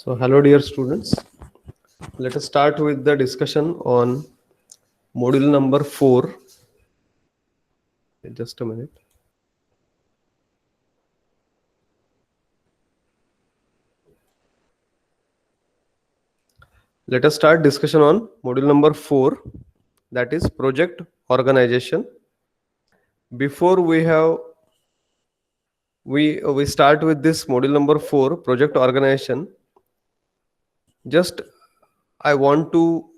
So, hello, dear students. Let us start with the discussion on module number 4. Just a minute. Let us start discussion on module number 4, that is project organization. Before we start with this module number 4, project organization. Just I want to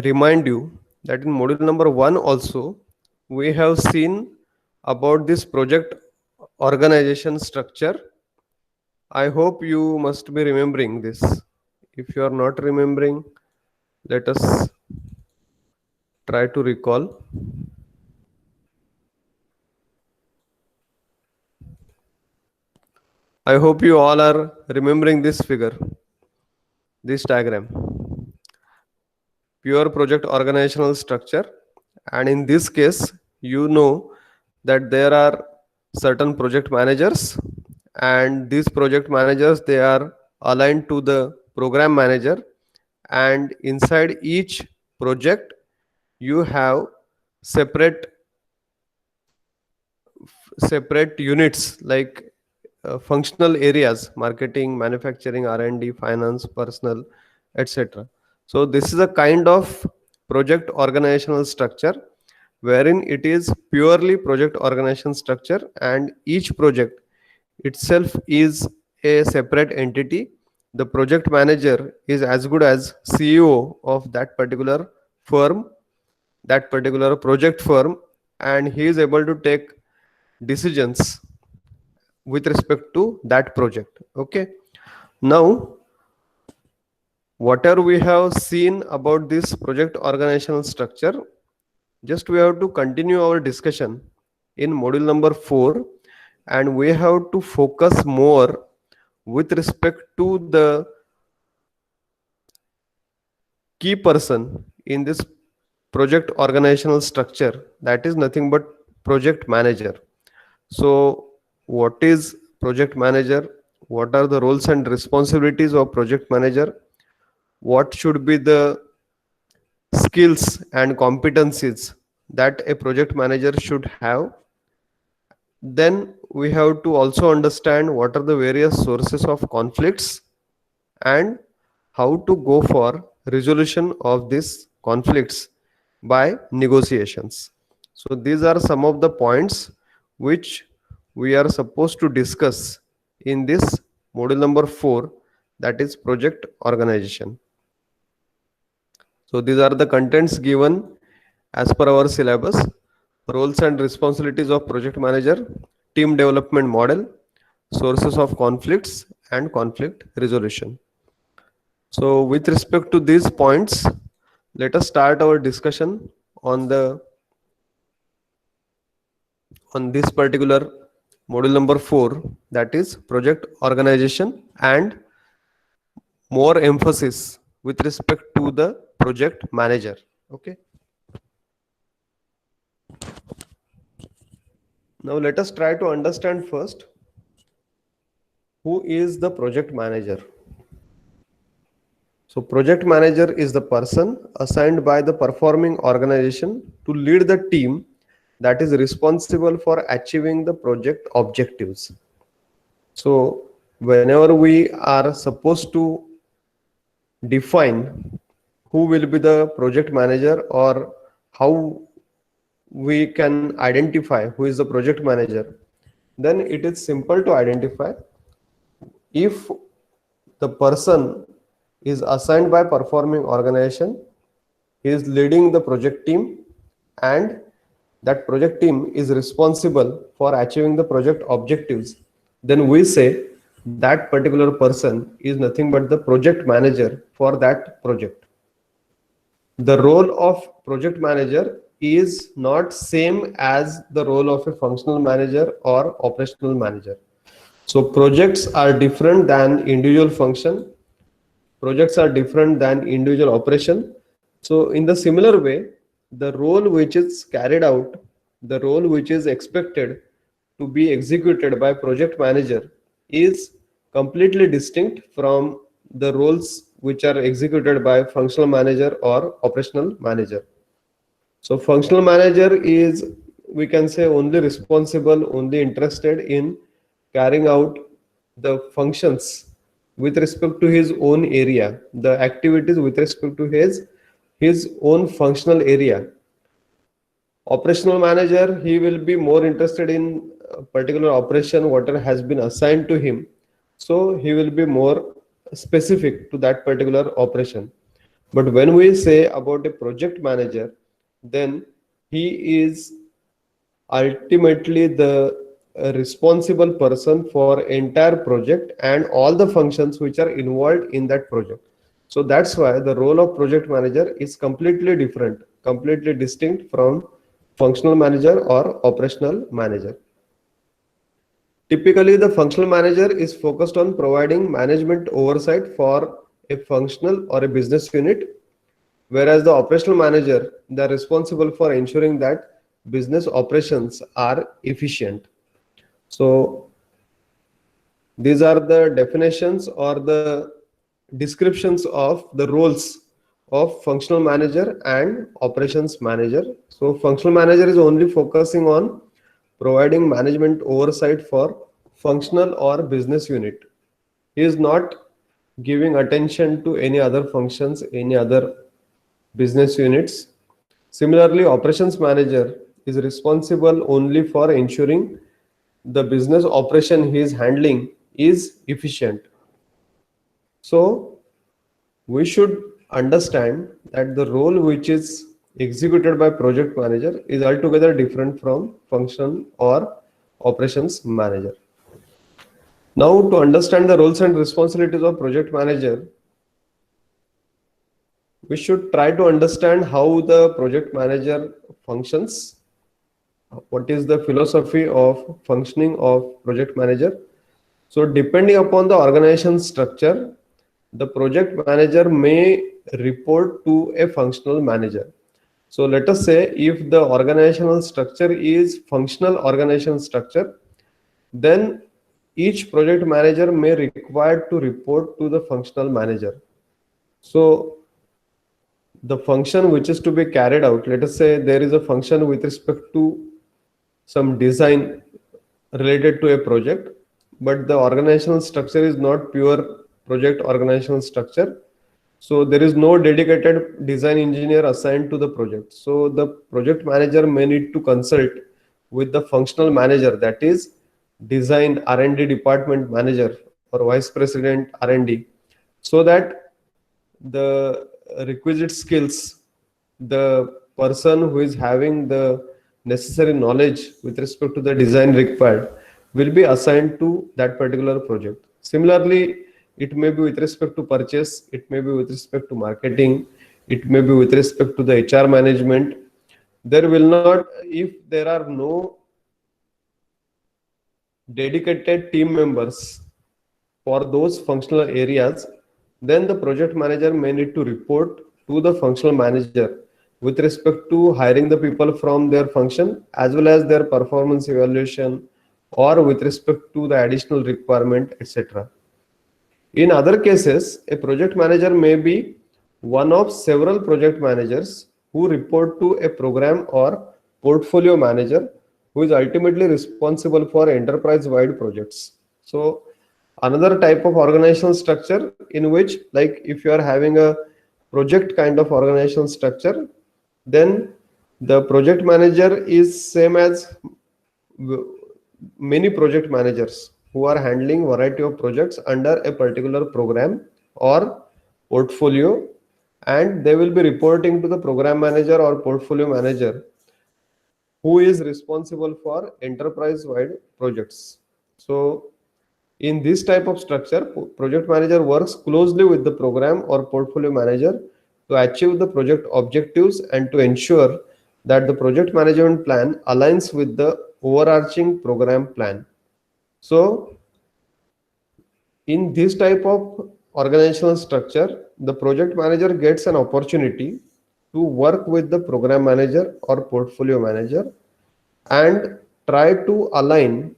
remind you that in module number 1 also we have seen about this project organization structure. I hope you must be remembering this. If you are not remembering, let us try to recall. I hope you all are remembering this figure, this diagram. Pure project organizational structure. And in this case, you know that there are certain project managers, and these project managers, they are aligned to the program manager, and inside each project you have separate units like functional areas: marketing, manufacturing, R&D, finance, personal, etc. So this is a kind of project organizational structure wherein it is purely project organization structure, and each project itself is a separate entity. The project manager is as good as CEO of that particular firm, that particular project firm, and he is able to take decisions with respect to that project. Okay, now whatever we have seen about this project organizational structure, just we have to continue our discussion in module number 4, and we have to focus more with respect to the key person in this project organizational structure, that is nothing but project manager. So what is project manager? What are the roles and responsibilities of project manager? What should be the skills and competencies that a project manager should have? Then we have to also understand what are the various sources of conflicts and how to go for resolution of these conflicts by negotiations. So these are some of the points which we are supposed to discuss in this module number 4, that is project organization. So these are the contents given as per our syllabus: roles and responsibilities of project manager, team development model, sources of conflicts, and conflict resolution. So with respect to these points, let us start our discussion on this particular module number 4, that is project organization, and more emphasis with respect to the project manager. Okay, now let us try to understand first who is the project manager. So project manager is the person assigned by the performing organization to lead the team that is responsible for achieving the project objectives. So whenever we are supposed to define who will be the project manager, or how we can identify who is the project manager, then it is simple to identify. If the person is assigned by performing organization, he is leading the project team, and that project team is responsible for achieving the project objectives, then we say that particular person is nothing but the project manager for that project. The role of project manager is not same as the role of a functional manager or operational manager. So projects are different than individual function. Projects are different than individual operation. So in the similar way, the role which is carried out, the role which is expected to be executed by project manager is completely distinct from the roles which are executed by functional manager or operational manager. So functional manager is, we can say, only responsible, only interested in carrying out the functions with respect to his own area, the activities with respect to his own functional area. Operational manager, he will be more interested in a particular operation, whatever has been assigned to him. So he will be more specific to that particular operation. But when we say about a project manager, then he is ultimately the responsible person for entire project and all the functions which are involved in that project. So that's why the role of project manager is completely different, completely distinct from functional manager or operational manager. Typically, the functional manager is focused on providing management oversight for a functional or a business unit, whereas the operational manager, they are responsible for ensuring that business operations are efficient. So these are the definitions or the descriptions of the roles of functional manager and operations manager. So functional manager is only focusing on providing management oversight for functional or business unit. He is not giving attention to any other functions, any other business units. Similarly, operations manager is responsible only for ensuring the business operation he is handling is efficient. So we should understand that the role which is executed by project manager is altogether different from function or operations manager. Now, to understand the roles and responsibilities of project manager, we should try to understand how the project manager functions. What is the philosophy of functioning of project manager? So depending upon the organization structure, the project manager may report to a functional manager. So let us say if the organizational structure is functional organization structure, then each project manager may require to report to the functional manager. So the function which is to be carried out, let us say there is a function with respect to some design related to a project, but the organizational structure is not pure project organizational structure. So there is no dedicated design engineer assigned to the project. So the project manager may need to consult with the functional manager, that is design R&D department manager or vice president R&D, so that the requisite skills, the person who is having the necessary knowledge with respect to the design required will be assigned to that particular project. Similarly, it may be with respect to purchase, it may be with respect to marketing, it may be with respect to the HR management. There will not, if there are no dedicated team members for those functional areas, then the project manager may need to report to the functional manager with respect to hiring the people from their function as well as their performance evaluation or with respect to the additional requirement, etc. In other cases, a project manager may be one of several project managers who report to a program or portfolio manager who is ultimately responsible for enterprise-wide projects. So another type of organizational structure in which, like if you are having a project kind of organizational structure, then the project manager is same as many project managers who are handling variety of projects under a particular program or portfolio, and they will be reporting to the program manager or portfolio manager who is responsible for enterprise wide projects. So in this type of structure, project manager works closely with the program or portfolio manager to achieve the project objectives and to ensure that the project management plan aligns with the overarching program plan. So in this type of organizational structure, the project manager gets an opportunity to work with the program manager or portfolio manager and try to align,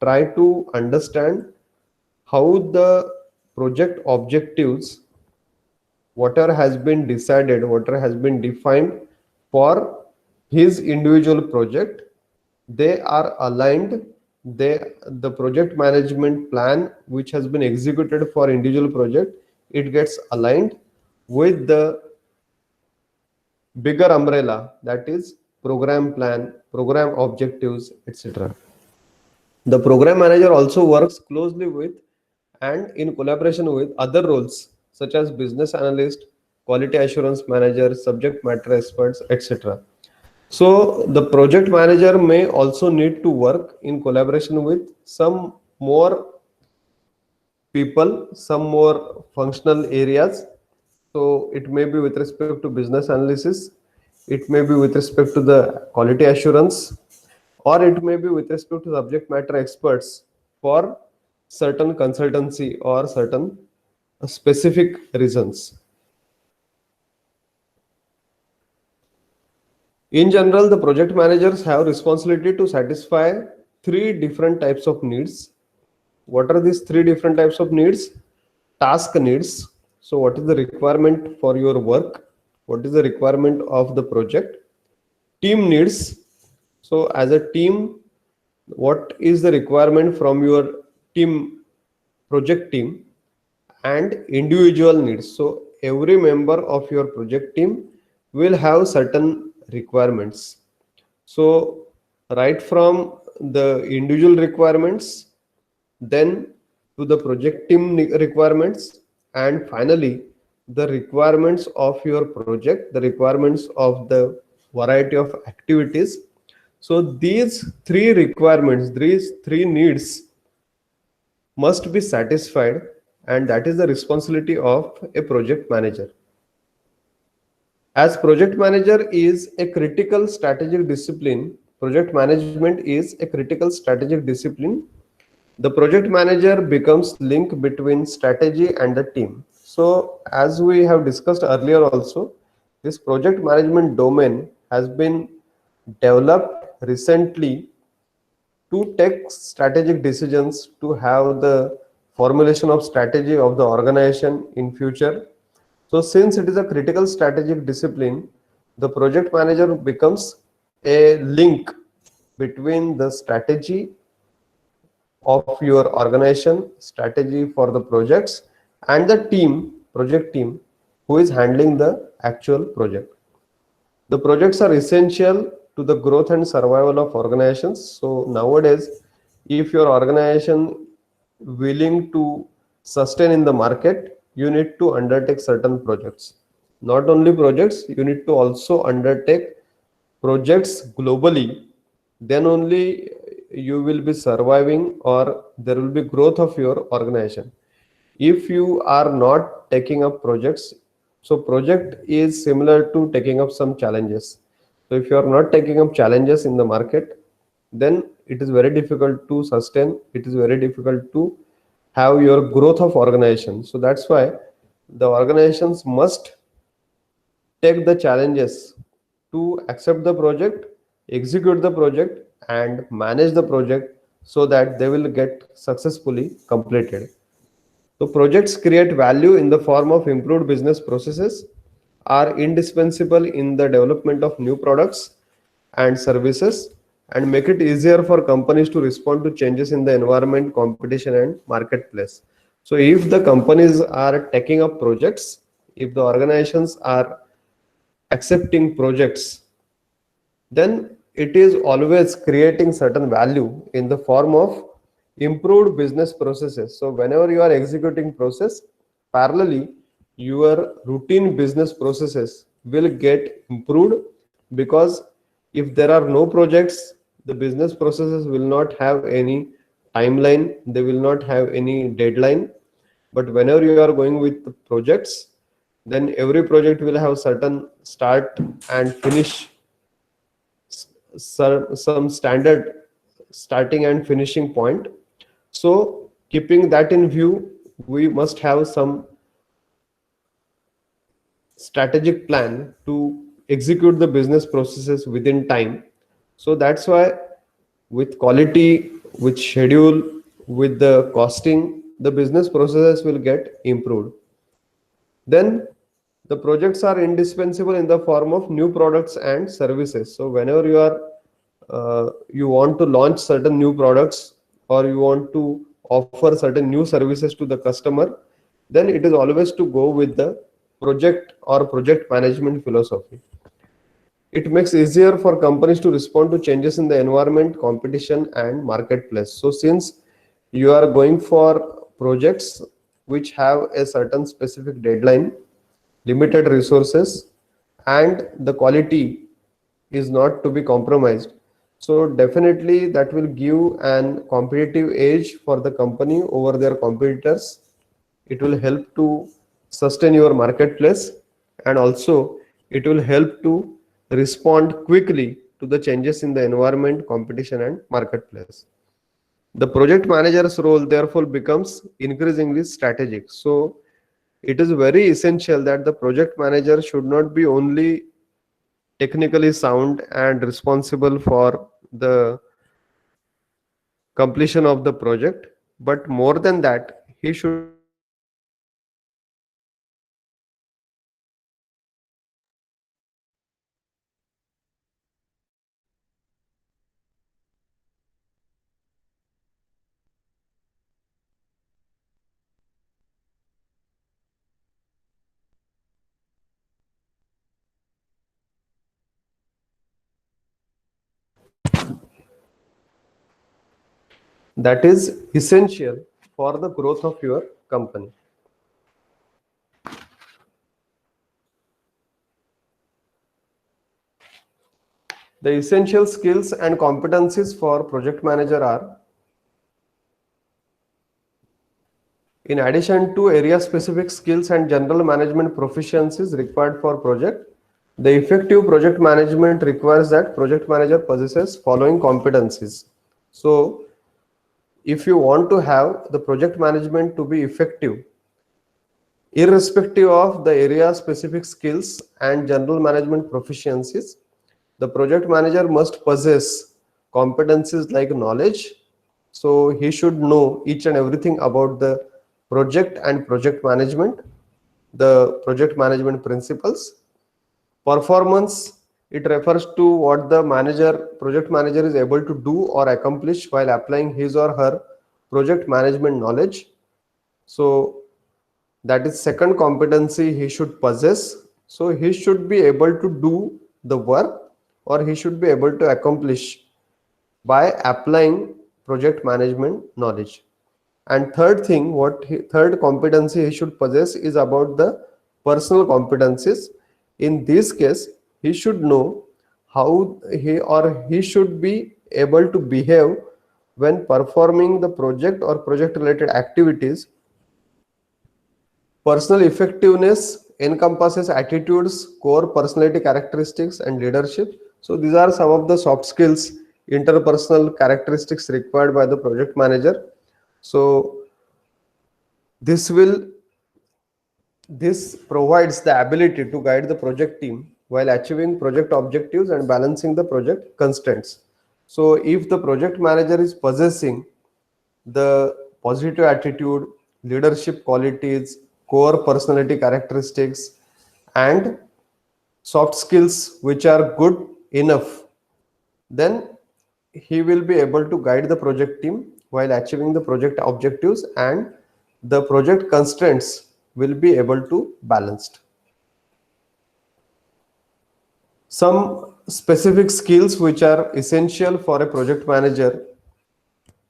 try to understand how the project objectives, whatever has been decided, whatever has been defined for his individual project, they are aligned. The project management plan which has been executed for individual project, it gets aligned with the bigger umbrella, that is program plan, program objectives, etc. The program manager also works closely with and in collaboration with other roles such as business analyst, quality assurance manager, subject matter experts, etc. So the project manager may also need to work in collaboration with some more people, some more functional areas. So it may be with respect to business analysis, it may be with respect to the quality assurance, or it may be with respect to subject matter experts for certain consultancy or certain specific reasons. In general, the project managers have responsibility to satisfy three different types of needs. What are these three different types of needs? Task needs. So what is the requirement for your work? What is the requirement of the project? Team needs. So as a team, what is the requirement from your team, project team? And individual needs. So every member of your project team will have certain requirements. So right from the individual requirements, then to the project team requirements, and finally the requirements of your project, the requirements of the variety of activities. So these three requirements, these three needs must be satisfied, and that is the responsibility of a project manager. As project manager is a critical strategic discipline, project management is a critical strategic discipline. The project manager becomes link between strategy and the team. So as we have discussed earlier also, this project management domain has been developed recently to take strategic decisions, to have the formulation of strategy of the organization in future. So since it is a critical strategic discipline, the project manager becomes a link between the strategy of your organization, strategy for the projects, and the team, project team, who is handling the actual project. The projects are essential to the growth and survival of organizations. So nowadays, if your organization willing to sustain in the market, you need to undertake certain projects. Not only projects, you need to also undertake projects globally. Then only you will be surviving, or there will be growth of your organization. If you are not taking up projects, so project is similar to taking up some challenges. So if you are not taking up challenges in the market, then it is very difficult to sustain, it is very difficult to have your growth of organization. So that's why the organizations must take the challenges to accept the project, execute the project, and manage the project so that they will get successfully completed. So projects create value in the form of improved business processes, are indispensable in the development of new products and services, and make it easier for companies to respond to changes in the environment, competition, and marketplace. So if the companies are taking up projects, if the organizations are accepting projects, then it is always creating certain value in the form of improved business processes. So whenever you are executing process, parallelly your routine business processes will get improved, because if there are no projects, the business processes will not have any timeline, they will not have any deadline. But whenever you are going with the projects, then every project will have certain start and finish, some standard starting and finishing point. So keeping that in view, we must have some strategic plan to execute the business processes within time. So that's why with quality, with schedule, with the costing, the business processes will get improved. Then the projects are indispensable in the form of new products and services. So whenever you want to launch certain new products, or you want to offer certain new services to the customer, then it is always to go with the project or project management philosophy. It makes easier for companies to respond to changes in the environment, competition, and marketplace. So since you are going for projects which have a certain specific deadline, limited resources, and the quality is not to be compromised, so definitely that will give an competitive edge for the company over their competitors. It will help to sustain your marketplace, and also it will help to respond quickly to the changes in the environment, competition, and marketplace. The project manager's role therefore becomes increasingly strategic. So it is very essential that the project manager should not be only technically sound and responsible for the completion of the project, but more than that, he should be able to understand the business requirements, and he should be able to that is essential for the growth of your company. The essential skills and competencies for project manager are: in addition to area specific skills and general management proficiencies required for project, the effective project management requires that project manager possesses following competencies. So if you want to have the project management to be effective, irrespective of the area specific skills and general management proficiencies, the project manager must possess competencies like knowledge. So he should know each and everything about the project and project management, the project management principles. Performance, it refers to what the project manager is able to do or accomplish while applying his or her project management knowledge. So that is second competency he should possess. So he should be able to do the work, or he should be able to accomplish by applying project management knowledge. And third thing, third competency he should possess is about the personal competencies. In this case, he should know how he should be able to behave when performing the project or project related activities. Personal effectiveness encompasses attitudes, core personality characteristics, and leadership. So these are some of the soft skills, interpersonal characteristics required by the project manager. So this provides the ability to guide the project team while achieving project objectives and balancing the project constraints. So if the project manager is possessing the positive attitude, leadership qualities, core personality characteristics, and soft skills which are good enough, then he will be able to guide the project team while achieving the project objectives, and the project constraints will be able to balanced. Some specific skills which are essential for a project manager,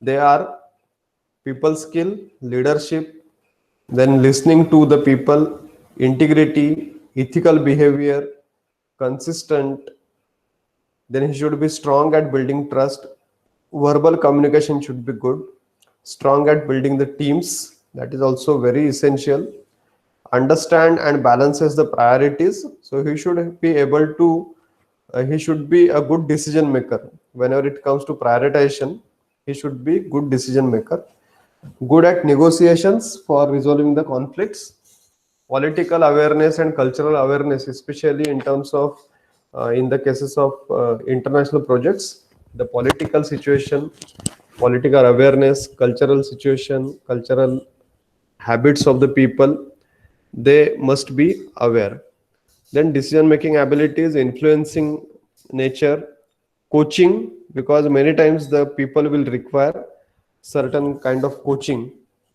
they are people skill, leadership, then listening to the people, integrity, ethical behavior, consistent. Then he should be strong at building trust. Verbal communication should be good. Strong at building the teams. That is also very essential. Understand and balances the priorities. So he should be able to, he should be a good decision maker. Whenever it comes to prioritization, he should be good decision maker. Good at negotiations for resolving the conflicts. Political awareness and cultural awareness, especially in terms of in the cases of international projects, the political situation, political awareness, cultural situation, cultural habits of the people, they must be aware. Then decision making abilities, influencing nature, coaching, because many times the people will require certain kind of coaching,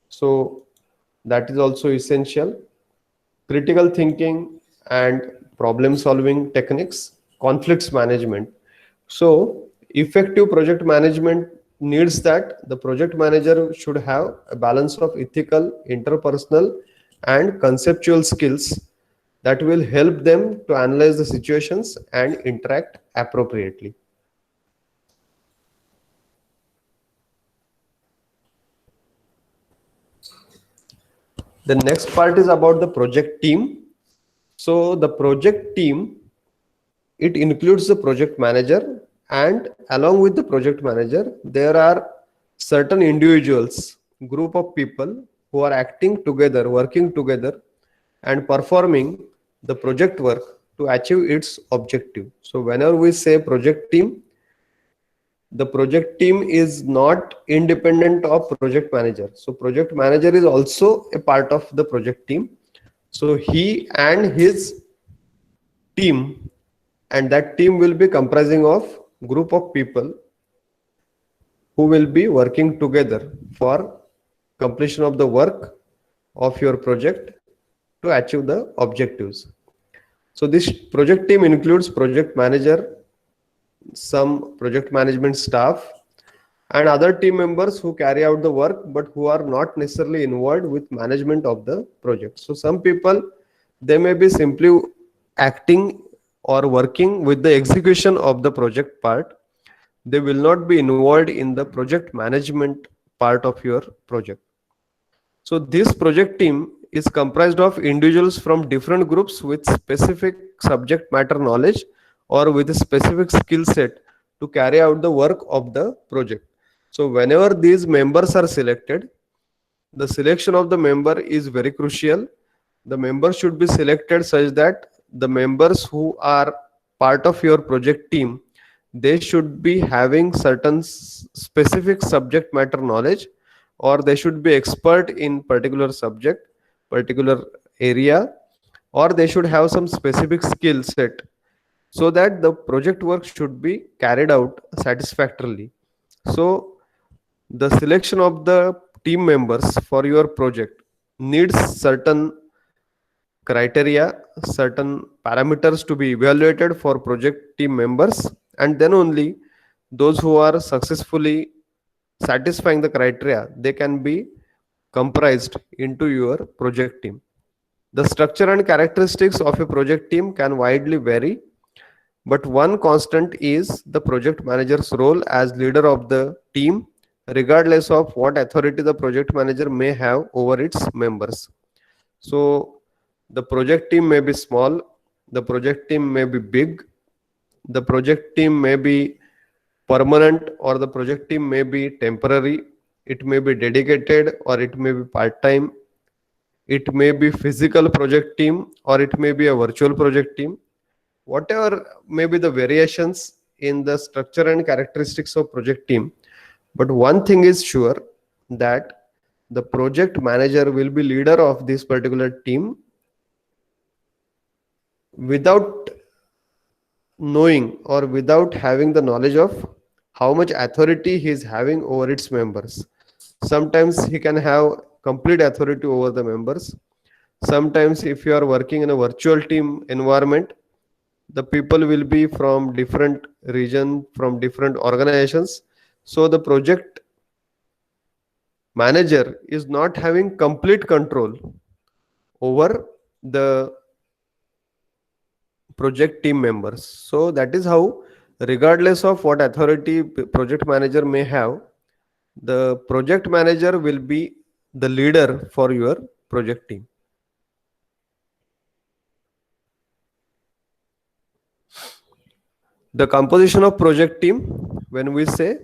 so that is also essential. Critical thinking and problem solving techniques, conflicts management. So, effective project management needs that the project manager should have a balance of ethical, interpersonal, and conceptual skills that will help them to analyze the situations and interact appropriately. The next part is about the project team. So, the project team, it includes the project manager, and along with the project manager there are certain individuals, group of people who are acting together, working together, and performing the project work to achieve its objective. So whenever we say project team, the project team is not independent of project manager. So project manager is also a part of the project team. So he and his team, and that team will be comprising of group of people who will be working together for completion of the work of your project to achieve the objectives. So this project team includes project manager, some project management staff, and other team members who carry out the work but who are not necessarily involved with management of the project. So some people, they may be simply acting or working with the execution of the project part. They will not be involved in the project management part of your project. So this project team is comprised of individuals from different groups with specific subject matter knowledge or with a specific skill set to carry out the work of the project. So whenever these members are selected, the selection of the member is very crucial. The members should be selected such that the members who are part of your project team, they should be having certain specific subject matter knowledge, or they should be expert in particular subject, particular area, or they should have some specific skill set, so that the project work should be carried out satisfactorily. So the selection of the team members for your project needs certain criteria, certain parameters to be evaluated for project team members, and then only those who are successfully satisfying the criteria, they can be comprised into your project team. The structure and characteristics of a project team can widely vary, but one constant is the project manager's role as leader of the team, regardless of what authority the project manager may have over its members. So the project team may be small, the project team may be big, the project team may be permanent, or the project team may be temporary, it may be dedicated or it may be part-time, it may be physical project team or it may be a virtual project team. Whatever may be the variations in the structure and characteristics of project team, but one thing is sure, that the project manager will be leader of this particular team without knowing or without having the knowledge of how much authority he is having over its members. Sometimes he can have complete authority over the members. Sometimes if you are working in a virtual team environment, the people will be from different region, from different organizations. So the project manager is not having complete control over the project team members. So that is how, regardless of what authority project manager may have, the project manager will be the leader for your project team. The composition of project team, when we say,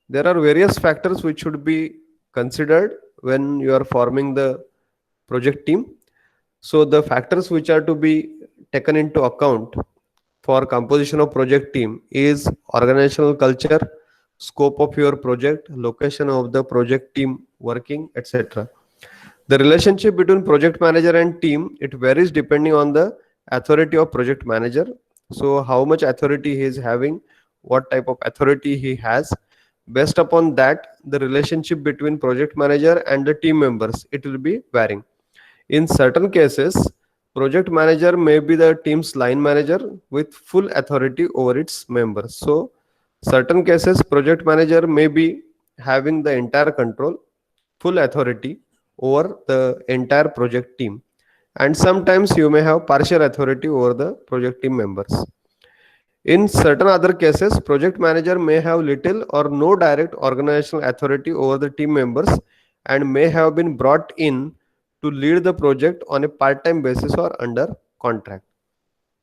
there are various factors which should be considered when you are forming the project team. So the factors which are to be taken into account for composition of project team is organizational culture, scope of your project, location of the project team working, etc. The relationship between project manager and team, it varies depending on the authority of project manager. So how much authority he is having, what type of authority he has. Based upon that, the relationship between project manager and the team members, it will be varying. In certain cases, project manager may be the team's line manager with full authority over its members. So certain cases, project manager may be having the entire control, full authority over the entire project team. And sometimes you may have partial authority over the project team members. In certain other cases, project manager may have little or no direct organizational authority over the team members and may have been brought in to lead the project on a part-time basis or under contract.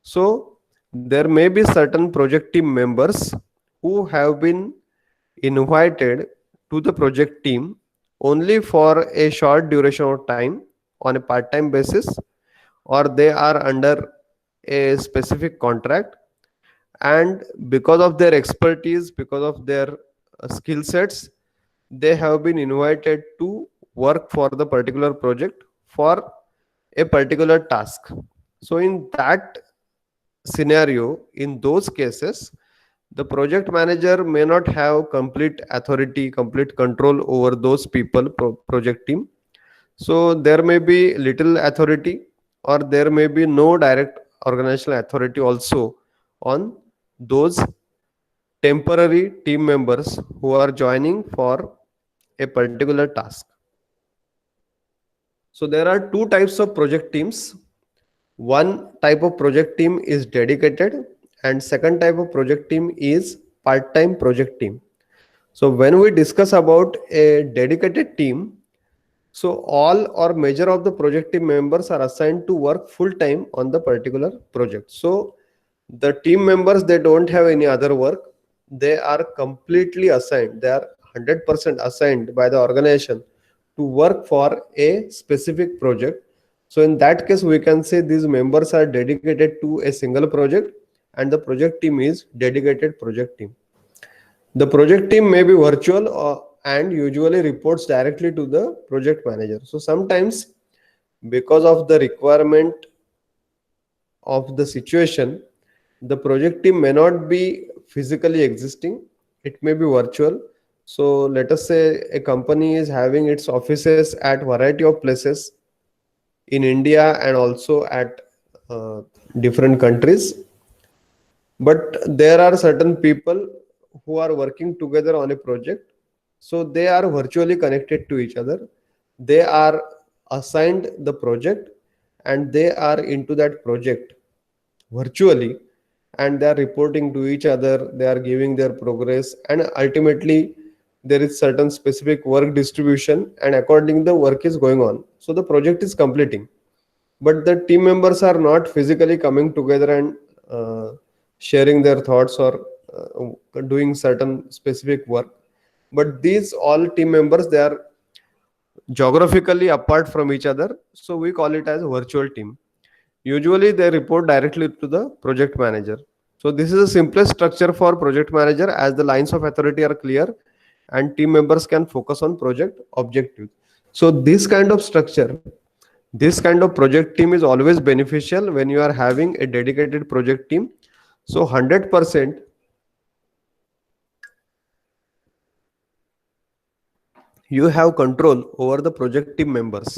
So there may be certain project team members who have been invited to the project team only for a short duration of time on a part-time basis, or they are under a specific contract, and because of their expertise, because of their skill sets, they have been invited to work for the particular project for a particular task. So in that scenario, in those cases, the project manager may not have complete authority, complete control over those people, project team. So there may be little authority, or there may be no direct organizational authority also on those temporary team members who are joining for a particular task. So there are two types of project teams. One type of project team is dedicated, and second type of project team is part-time project team. So when we discuss about a dedicated team, so all or major of the project team members are assigned to work full time on the particular project. So the team members, they don't have any other work. They are completely assigned. They are 100% assigned by the organization to work for a specific project. So in that case, we can say these members are dedicated to a single project, and the project team is dedicated project team. The project team may be virtual and usually reports directly to the project manager. So sometimes, because of the requirement of the situation, the project team may not be physically existing, it may be virtual. So let us say a company is having its offices at variety of places in India and also at uh, different countries, but there are certain people who are working together on a project, so they are virtually connected to each other. They are assigned the project and they are into that project virtually, and they are reporting to each other, they are giving their progress, and ultimately there is certain specific work distribution, and according the work is going on, so the project is completing. But the team members are not physically coming together and sharing their thoughts or doing certain specific work. But these all team members, they are geographically apart from each other, so we call it as a virtual team. Usually they report directly to the project manager. So this is the simplest structure for project manager, as the lines of authority are clear and team members can focus on project objectives. So this kind of structure, this kind of project team is always beneficial when you are having a dedicated project team. So 100% you have control over the project team members.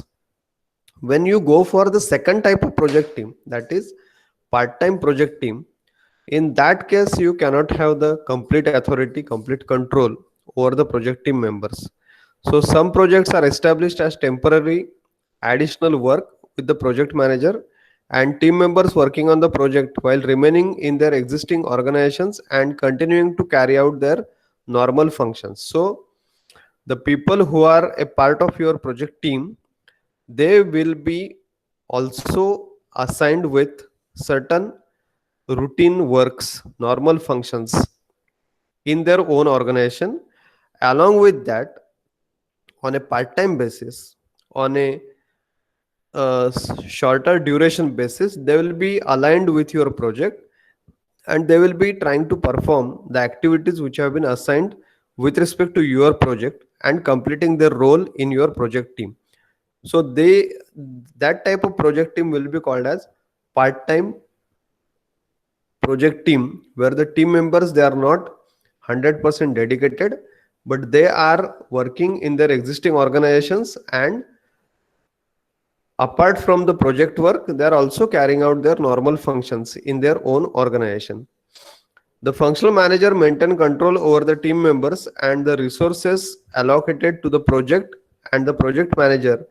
When you go for the second type of project team, that is part-time project team, in that case you cannot have the complete authority, complete control over the project team members. So some projects are established as temporary additional work with the project manager and team members working on the project while remaining in their existing organizations and continuing to carry out their normal functions. So the people who are a part of your project team, they will be also assigned with certain routine works, normal functions in their own organization. Along with that, on a part-time basis, on a shorter duration basis, they will be aligned with your project, and they will be trying to perform the activities which have been assigned with respect to your project and completing their role in your project team. So that type of project team will be called as part-time project team, where the team members, they are not 100% dedicated, but they are working in their existing organizations, and apart from the project work, they are also carrying out their normal functions in their own organization. The functional manager maintain control over the team members and the resources allocated to the project, and the project manager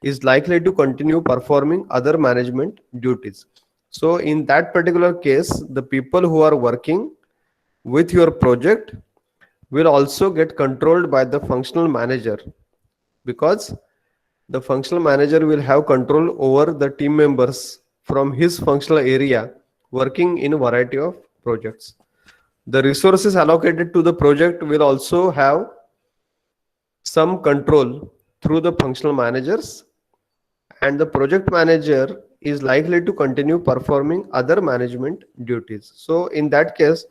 is likely to continue performing other management duties. So in that particular case, the people who are working with your project will also get controlled by the functional manager, because the functional manager will have control over the team members from his functional area working in a variety of projects. The resources allocated to the project will also have some control through the functional managers, and the project manager is likely to continue performing other management duties. So in that case,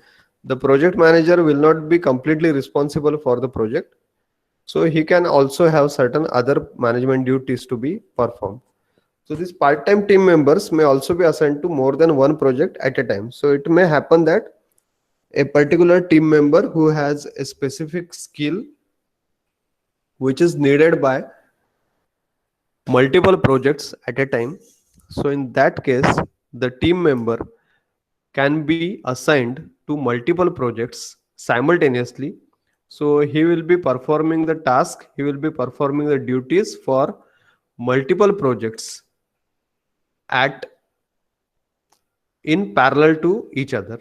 the project manager will not be completely responsible for the project, so he can also have certain other management duties to be performed. So these part-time team members may also be assigned to more than one project at a time. So it may happen that a particular team member who has a specific skill which is needed by multiple projects at a time. So in that case, the team member can be assigned to multiple projects simultaneously. So he will be performing the task, he will be performing the duties for multiple projects at in parallel to each other.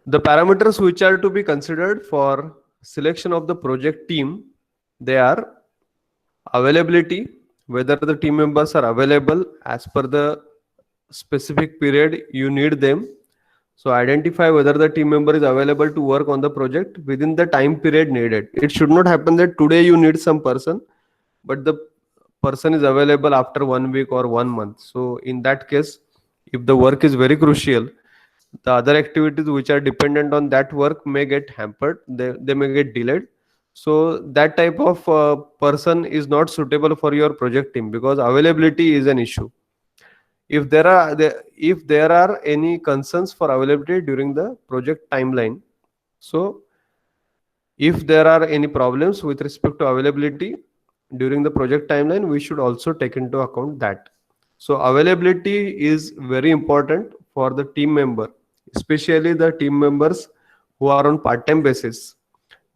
The parameters which are to be considered for selection of the project team, they are availability, whether the team members are available as per the specific period you need them. So identify whether the team member is available to work on the project within the time period needed. It should not happen that today you need some person, but the person is available after 1 week or 1 month. So in that case, if the work is very crucial, the other activities which are dependent on that work may get hampered, they may get delayed. So that type of person is not suitable for your project team, because availability is an issue. If there are any concerns for availability during the project timeline, so if there are any problems with respect to availability during the project timeline, we should also take into account that. So availability is very important for the team member, especially the team members who are on part-time basis.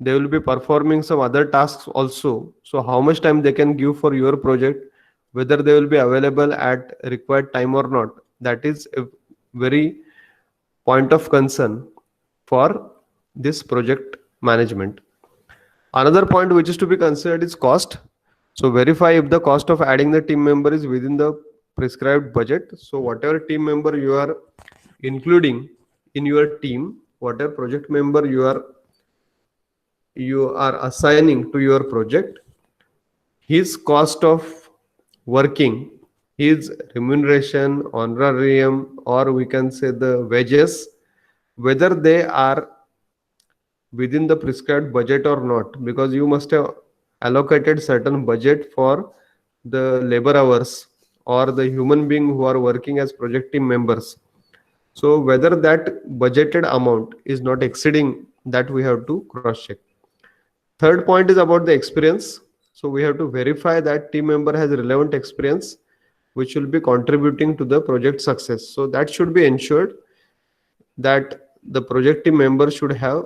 They will be performing some other tasks also. So how much time they can give for your project, whether they will be available at required time or not, that is a very point of concern for this project management. Another point which is to be considered is cost. So verify if the cost of adding the team member is within the prescribed budget. So whatever team member you are including in your team, whatever project member you are assigning to your project, his cost of working, his remuneration, honorarium, or we can say the wages, whether they are within the prescribed budget or not, because you must have allocated certain budget for the labor hours or the human being who are working as project team members. So whether that budgeted amount is not exceeding that, we have to cross check. Third point is about the experience. So we have to verify that team member has relevant experience which will be contributing to the project success. So that should be ensured that the project team member should have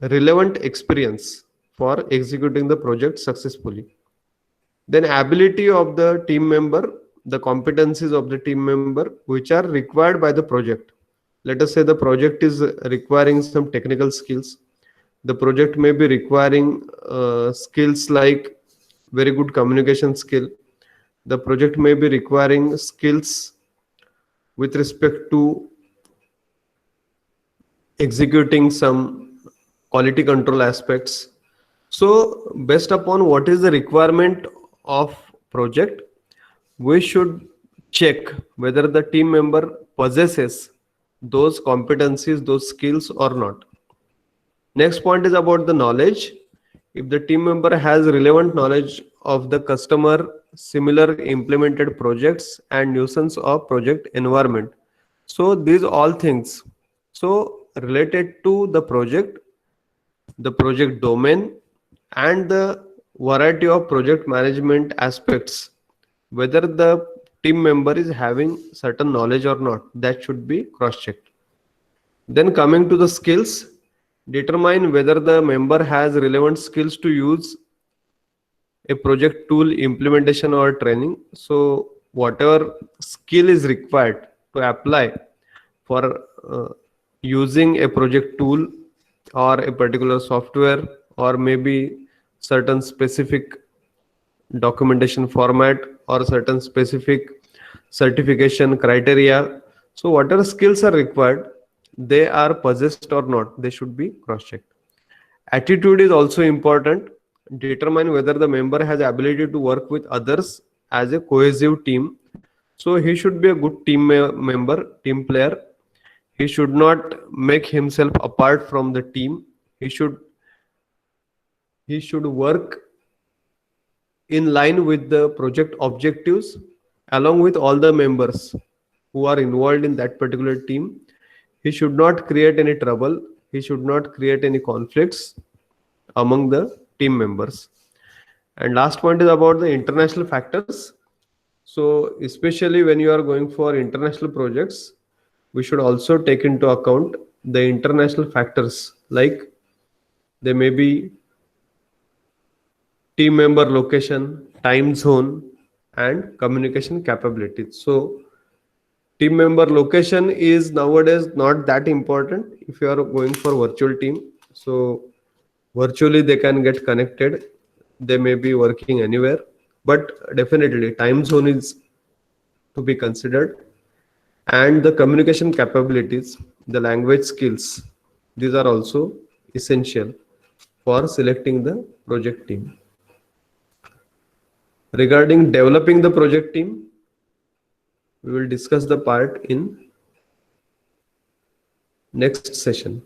relevant experience for executing the project successfully. Then ability of the team member, the competencies of the team member which are required by the project. Let us say the project is requiring some technical skills. The project may be requiring skills like very good communication skill. The project may be requiring skills with respect to executing some quality control aspects. So based upon what is the requirement of project, we should check whether the team member possesses those competencies, those skills or not. Next point is about the knowledge. If the team member has relevant knowledge of the customer, similar implemented projects and nuisance of project environment. So these all things. So related to the project domain and the variety of project management aspects, whether the team member is having certain knowledge or not, that should be cross checked. Then coming to the skills, determine whether the member has relevant skills to use a project tool implementation or training. So whatever skill is required to apply for using a project tool or a particular software, or maybe certain specific documentation format or certain specific certification criteria. So whatever skills are required, they are possessed or not, they should be cross checked. Attitude is also important. Determine whether the member has ability to work with others as a cohesive team. So he should be a good member, team player. He should not make himself apart from the team. He should work in line with the project objectives along with all the members who are involved in that particular team. He should not create any trouble. He should not create any conflicts among the team members. And last point is about the international factors. So especially when you are going for international projects, we should also take into account the international factors, like there may be team member location, time zone, and communication capabilities. So team member location is nowadays not that important if you are going for virtual team. So virtually they can get connected, they may be working anywhere, but definitely time zone is to be considered. And the communication capabilities, the language skills, these are also essential for selecting the project team. Regarding developing the project team, we will discuss the part in next session.